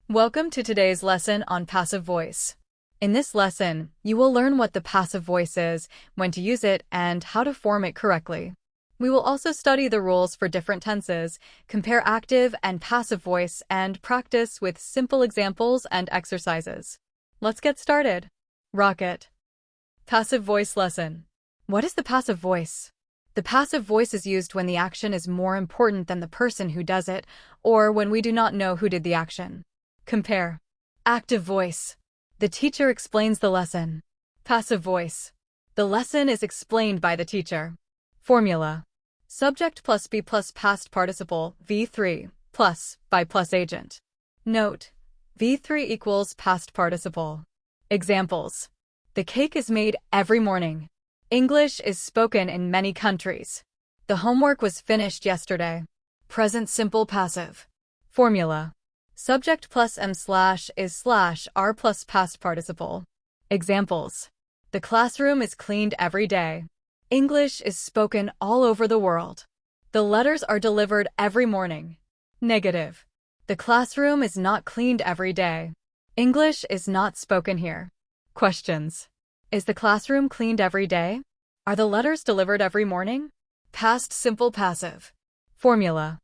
Welcome to today's lesson on passive voice. In this lesson, you will learn what the passive voice is, when to use it, and how to form it correctly. We will also study the rules for different tenses, compare active and passive voice, and practice with simple examples and exercises. Let's get started. Rocket. Passive voice lesson. What is the passive voice? The passive voice is used when the action is more important than the person who does it, or when we do not know who did the action. Compare. Active voice. The teacher explains the lesson. Passive voice. The lesson is explained by the teacher. Formula. Subject plus be plus past participle, V3, plus, by plus agent. Note. V3 equals past participle. Examples. The cake is made every morning. English is spoken in many countries. The homework was finished yesterday. Present simple passive. Formula. Subject plus am slash is slash are plus past participle. Examples. The classroom is cleaned every day. English is spoken all over the world. The letters are delivered every morning. Negative. The classroom is not cleaned every day. English is not spoken here. Questions. Is the classroom cleaned every day? Are the letters delivered every morning? Past simple passive. Formula.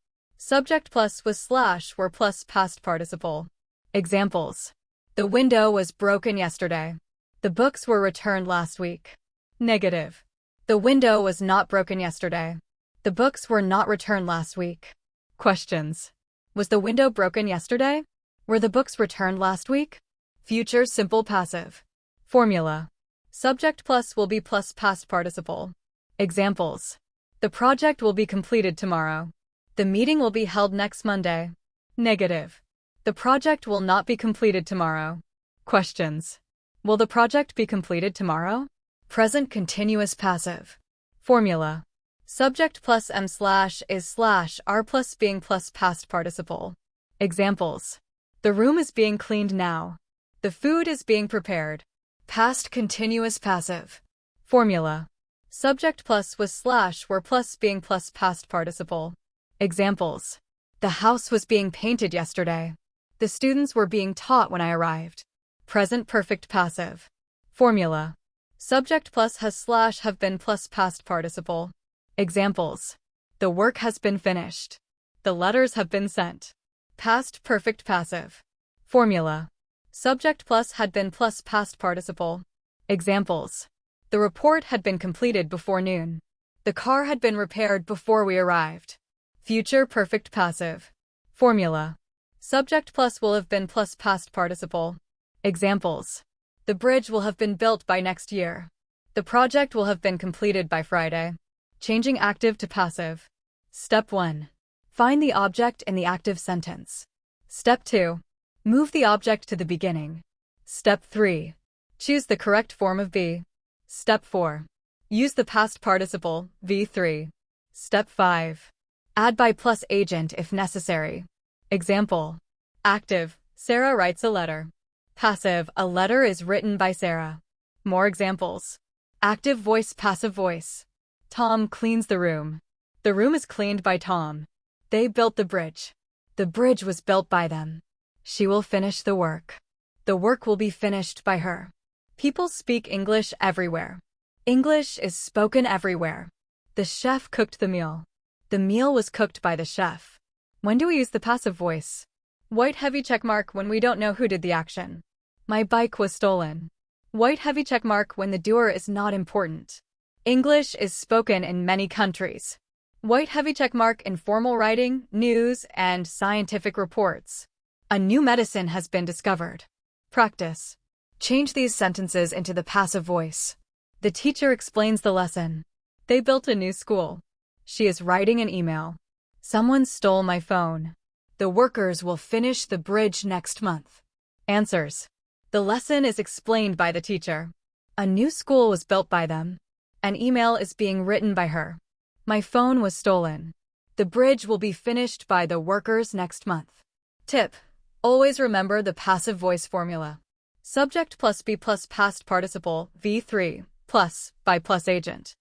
Subject plus was slash were plus past participle. Examples. The window was broken yesterday. The books were returned last week. Negative. The window was not broken yesterday. The books were not returned last week. Questions. Was the window broken yesterday? Were the books returned last week? Future simple passive. Formula. Subject plus will be plus past participle. Examples. The project will be completed tomorrow. The meeting will be held next Monday. Negative. The project will not be completed tomorrow. Questions. Will the project be completed tomorrow? Present continuous passive. Formula. Subject plus am slash is slash are plus being plus past participle. Examples. The room is being cleaned now. The food is being prepared. Past continuous passive. Formula. Subject plus was slash were plus being plus past participle. Examples. The house was being painted yesterday. The students were being taught when I arrived. Present perfect passive. Formula. Subject plus has slash have been plus past participle. Examples. The work has been finished. The letters have been sent. Past perfect passive. Formula. Subject plus had been plus past participle. Examples. The report had been completed before noon. The car had been repaired before we arrived. Future perfect passive. Formula. Subject plus will have been plus past participle. Examples. The bridge will have been built by next year. The project will have been completed by Friday. Changing active to passive. Step 1. Find the object in the active sentence. Step 2. Move the object to the beginning. Step 3. Choose the correct form of be. Step 4. Use the past participle, V3. Step 5. Add by plus agent if necessary. Example. Active. Sarah writes a letter. Passive. A letter is written by Sarah. More examples. Active voice, passive voice. Tom cleans the room. The room is cleaned by Tom. They built the bridge. The bridge was built by them. She will finish the work. The work will be finished by her. People speak English everywhere. English is spoken everywhere. The chef cooked the meal. The meal was cooked by the chef. When do we use the passive voice? White heavy checkmark when we don't know who did the action. My bike was stolen. White heavy checkmark when the doer is not important. English is spoken in many countries. White heavy checkmark in formal writing, news, and scientific reports. A new medicine has been discovered. Practice. Change these sentences into the passive voice. The teacher explains the lesson. They built a new school. She is writing an email. Someone stole my phone. The workers will finish the bridge next month. Answers. The lesson is explained by the teacher. A new school was built by them. An email is being written by her. My phone was stolen. The bridge will be finished by the workers next month. Tip. Always remember the passive voice formula. Subject plus be plus past participle, V3, plus, by plus agent.